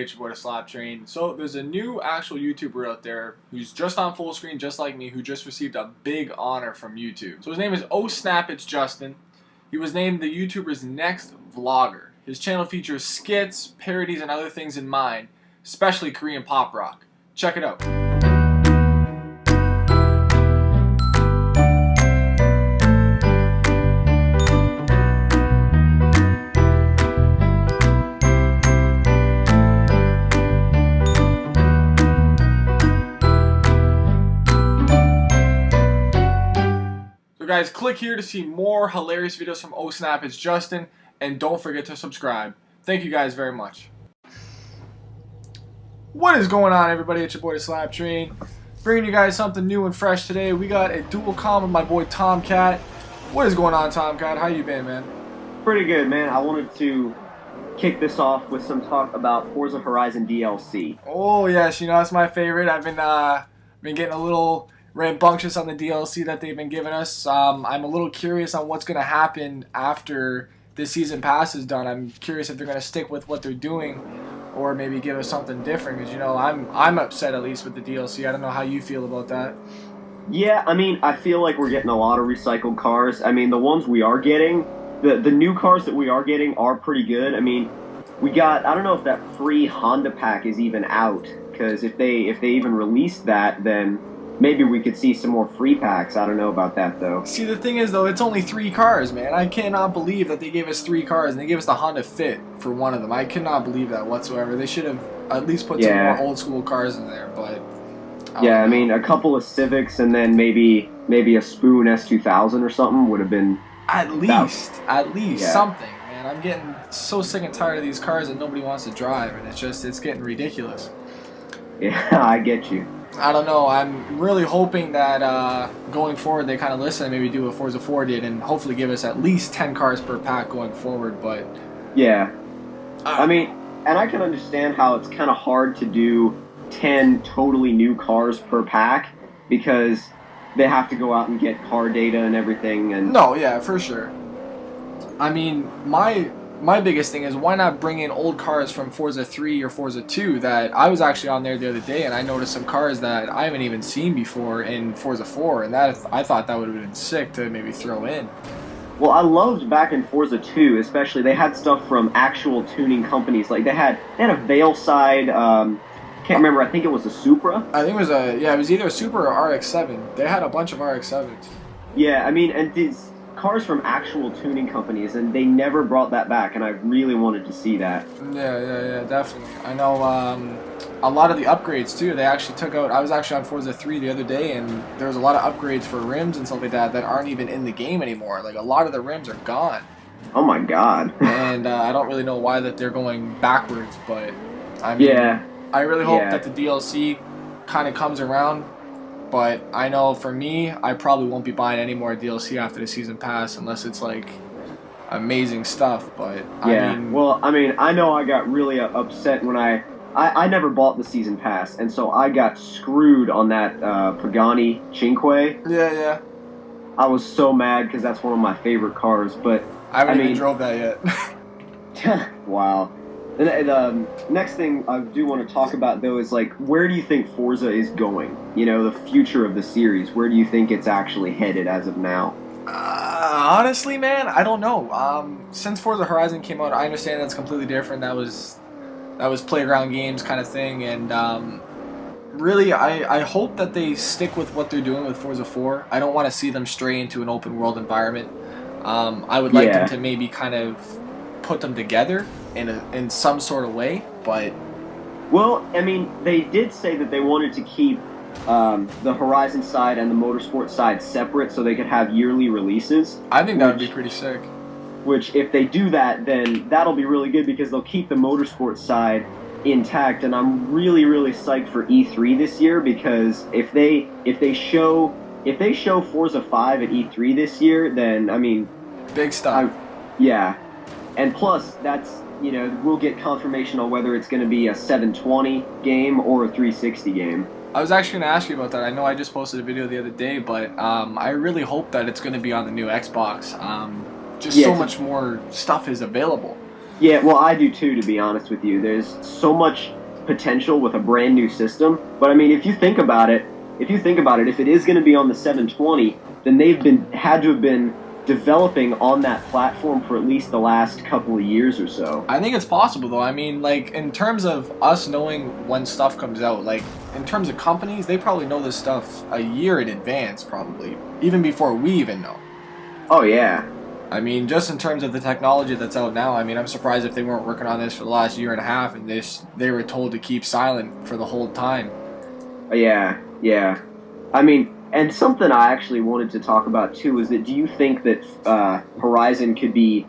It's your boy the SLAP Train. So there's a new actual YouTuber out there who's just on full screen, just like me, who just received a big honor from YouTube. So his name is SLAPTrain. He was named the YouTuber's next vlogger. His channel features skits, parodies, and other things in mind, especially Korean pop rock. Check it out. So guys, click here to see more hilarious videos from SLAPTrain, and don't forget to subscribe. Thank you guys very much. What is going on, everybody? It's your boy the SLAP Train, bringing you guys something new and fresh today. We got a Duel Comm with my boy TomCat. What is going on, TomCat? How you been, man? Pretty good, man. I wanted to kick this off with some talk about Forza Horizon DLC. Oh yes, you know that's my favorite. I've been getting a little rambunctious on the DLC that they've been giving us. I'm a little curious on what's going to happen after this season pass is done. I'm curious if they're going to stick with what they're doing or maybe give us something different, because you know I'm upset at least with the DLC. I don't know how you feel about that. Yeah, I mean, I feel like we're getting a lot of recycled cars. I mean, the ones we are getting, the new cars that we are getting are pretty good. I mean, we got, I don't know if that free Honda pack is even out, because if they even released that, then maybe we could see some more free packs. I don't know about that, though. See, the thing is, though, it's only 3 cars, man. I cannot believe that they gave us 3 cars, and they gave us the Honda Fit for one of them. I cannot believe that whatsoever. They should have at least put some more old-school cars in there, but I mean, a couple of Civics and then maybe a Spoon S2000 or something would have been... At least something, man. I'm getting so sick and tired of these cars that nobody wants to drive, and it's getting ridiculous. Yeah, I get you. I don't know. I'm really hoping that going forward they kind of listen and maybe do what Forza 4 did and hopefully give us at least 10 cars per pack going forward. But yeah, I mean, and I can understand how it's kind of hard to do 10 totally new cars per pack because they have to go out and get car data and everything. And no, yeah, for sure. I mean, my biggest thing is why not bring in old cars from Forza 3 or Forza 2 that I was actually on there the other day and I noticed some cars that I haven't even seen before in Forza 4, and that I thought that would have been sick to maybe throw in. Well, I loved back in Forza 2, especially they had stuff from actual tuning companies. Like they had a Veilside, can't remember, I think it was a Supra. I think it was it was either a Supra or RX-7. They had a bunch of RX-7s. Yeah, I mean, and these cars from actual tuning companies, and they never brought that back, and I really wanted to see that. Yeah, definitely. I know a lot of the upgrades too, they actually took out. I was actually on Forza 3 the other day, and there was a lot of upgrades for rims and stuff like that aren't even in the game anymore. Like a lot of the rims are gone. Oh my god. And I don't really know why that they're going backwards, but I mean, yeah, I really hope that the DLC kind of comes around. But I know for me, I probably won't be buying any more DLC after the season pass unless it's like amazing stuff. But yeah, I mean, I know I got really upset when I never bought the season pass, and so I got screwed on that Pagani Cinque. Yeah. I was so mad because that's one of my favorite cars. But I haven't even drove that yet. Wow. And next thing I do want to talk about, though, is like, where do you think Forza is going? You know, the future of the series. Where do you think it's actually headed as of now? Honestly, man, I don't know. Since Forza Horizon came out, I understand that's completely different. That was playground games kind of thing, and really, I hope that they stick with what they're doing with Forza 4. I don't want to see them stray into an open world environment. I would like them to maybe kind of put them together in some sort of way, but well, I mean, they did say that they wanted to keep the Horizon side and the Motorsport side separate so they could have yearly releases. I think that would be pretty sick. Which, if they do that, then that'll be really good because they'll keep the Motorsport side intact, and I'm really, really psyched for E3 this year because if they show Forza 5 at E3 this year, then I mean, big stuff. Yeah. And plus, that's, you know, we'll get confirmation on whether it's going to be a 720 game or a 360 game. I was actually going to ask you about that. I know I just posted a video the other day, but I really hope that it's going to be on the new Xbox. Just so much more stuff is available. Yeah, well, I do too, to be honest with you. There's so much potential with a brand new system. But I mean, if you think about it, if it is going to be on the 720, then they've been had to have been developing on that platform for at least the last couple of years or so. I think it's possible though. I mean, like in terms of us knowing when stuff comes out, like in terms of companies, they probably know this stuff a year in advance, probably even before we even know. Oh yeah. I mean, just in terms of the technology that's out now, I mean, I'm surprised if they weren't working on this for the last year and a half and they were told to keep silent for the whole time. Yeah, yeah. I mean, and something I actually wanted to talk about too is that do you think that Horizon could be,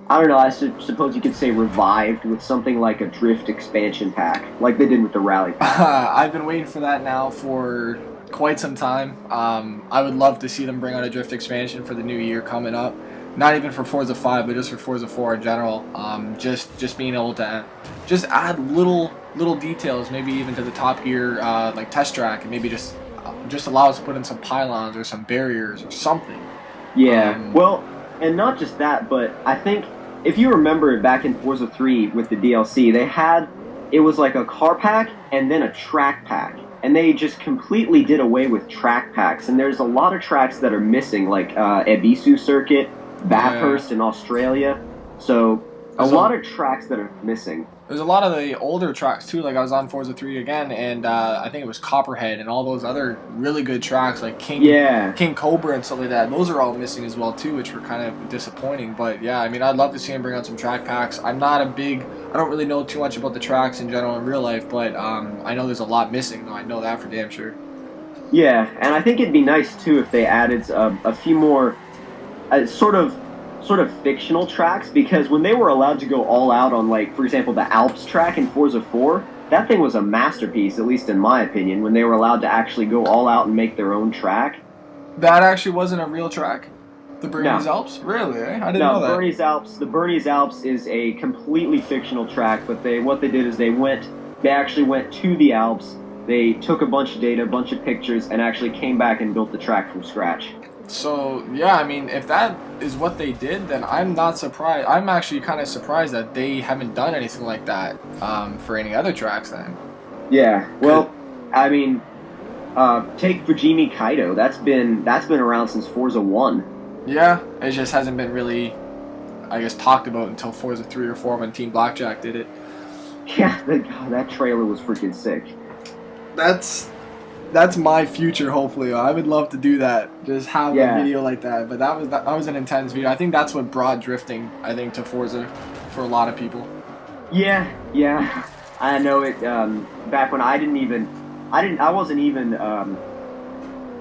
I don't know, suppose you could say revived with something like a Drift expansion pack, like they did with the Rally pack? I've been waiting for that now for quite some time. I would love to see them bring out a Drift expansion for the new year coming up. Not even for Forza 5, but just for Forza 4 in general. Just being able to just add little details, maybe even to the Top Gear like test track, and maybe just allow us to put in some pylons or some barriers or something. Yeah. Well, and not just that, but I think if you remember back in Forza 3 with the DLC, it was like a car pack and then a track pack. And they just completely did away with track packs. And there's a lot of tracks that are missing, like Ebisu Circuit, Bathurst in Australia. So a lot of tracks that are missing. There's a lot of the older tracks too. Like I was on Forza 3 again, and I think it was Copperhead and all those other really good tracks like King Cobra and stuff like that. Those are all missing as well too, which were kind of disappointing. But yeah, I mean, I'd love to see them bring out some track packs. I don't really know too much about the tracks in general in real life, but I know there's a lot missing. Though I know that for damn sure. Yeah, and I think it'd be nice too if they added a few more sort of fictional tracks, because when they were allowed to go all out on, like, for example, the Alps track in Forza 4, that thing was a masterpiece, at least in my opinion, when they were allowed to actually go all out and make their own track. That actually wasn't a real track? The Bernese Alps? Really, eh? I didn't know that. The Bernese Alps is a completely fictional track, but what they did is they actually went to the Alps, they took a bunch of data, a bunch of pictures, and actually came back and built the track from scratch. So, yeah, I mean, if that is what they did, then I'm not surprised. I'm actually kind of surprised that they haven't done anything like that for any other tracks then. Yeah, well, I mean, take Fujimi Kaido. That's been around since Forza 1. Yeah, it just hasn't been really, I guess, talked about until Forza 3 or 4 when Team Blackjack did it. Yeah, that trailer was freaking sick. That's my future, hopefully. I would love to do that. Just have a video like that. But that was an intense video. I think that's what brought drifting, I think, to Forza for a lot of people. Yeah. I know it. Back when I wasn't even,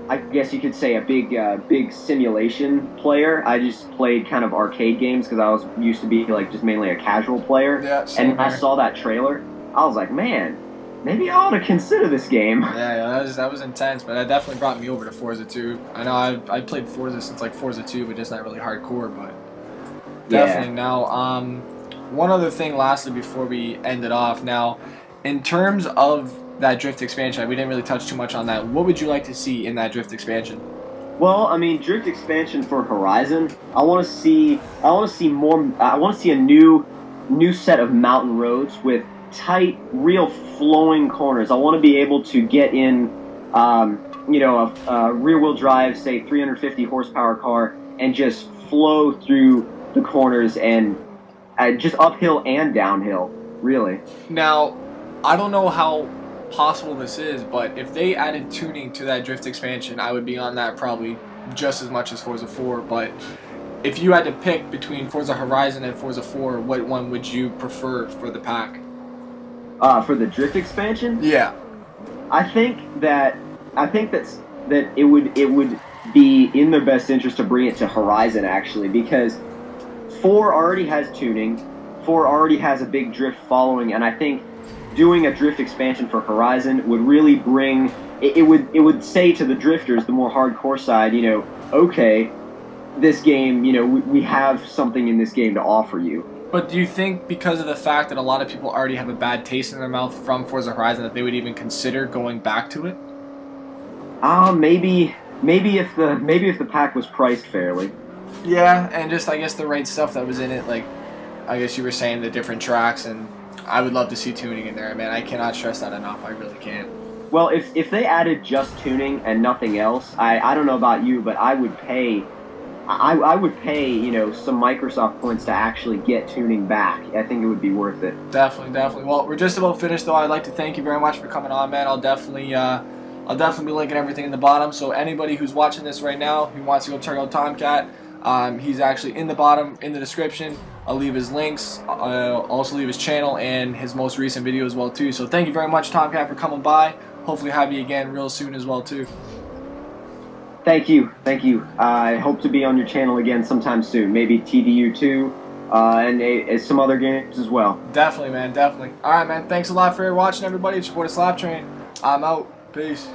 I guess you could say, a big simulation player. I just played kind of arcade games because I was used to be like just mainly a casual player. Yeah, and when I saw that trailer, I was like, man, maybe I ought to consider this game. Yeah, that was intense, but that definitely brought me over to Forza 2. I know I played Forza since like Forza 2, but just not really hardcore, but definitely now. One other thing lastly before we end it off. Now, in terms of that Drift expansion, we didn't really touch too much on that. What would you like to see in that Drift expansion? Well, I mean, Drift expansion for Horizon, I want to see a new set of mountain roads with tight, real flowing corners. I want to be able to get in, a rear-wheel drive, say 350 horsepower car, and just flow through the corners and just uphill and downhill, really. Now, I don't know how possible this is, but if they added tuning to that Drift expansion, I would be on that probably just as much as Forza 4, but if you had to pick between Forza Horizon and Forza 4, what one would you prefer for the pack? For the Drift expansion? Yeah. I think that it would be in their best interest to bring it to Horizon, actually, because 4 already has tuning, 4 already has a big drift following, and I think doing a Drift expansion for Horizon would really bring it would say to the drifters, the more hardcore side, okay, this game, we have something in this game to offer you. But do you think because of the fact that a lot of people already have a bad taste in their mouth from Forza Horizon that they would even consider going back to it? Maybe if the pack was priced fairly. Yeah, and just I guess the right stuff that was in it, like I guess you were saying the different tracks, and I would love to see tuning in there, man. I cannot stress that enough. I really can't. Well, if they added just tuning and nothing else, I don't know about you, but I would pay. I would pay, you know, some Microsoft points to actually get tuning back. I think it would be worth it. Definitely, definitely. Well, we're just about finished, though. I'd like to thank you very much for coming on, man. I'll definitely be linking everything in the bottom. So anybody who's watching this right now who wants to go check out Tomcat, he's actually in the bottom in the description. I'll leave his links. I'll also leave his channel and his most recent video as well too. So thank you very much, Tomcat, for coming by. Hopefully have you again real soon as well too. Thank you, thank you. I hope to be on your channel again sometime soon. Maybe TDU 2 and some other games as well. Definitely, man, definitely. All right, man. Thanks a lot for watching, everybody. It's your boy, the SLAPTrain. I'm out. Peace.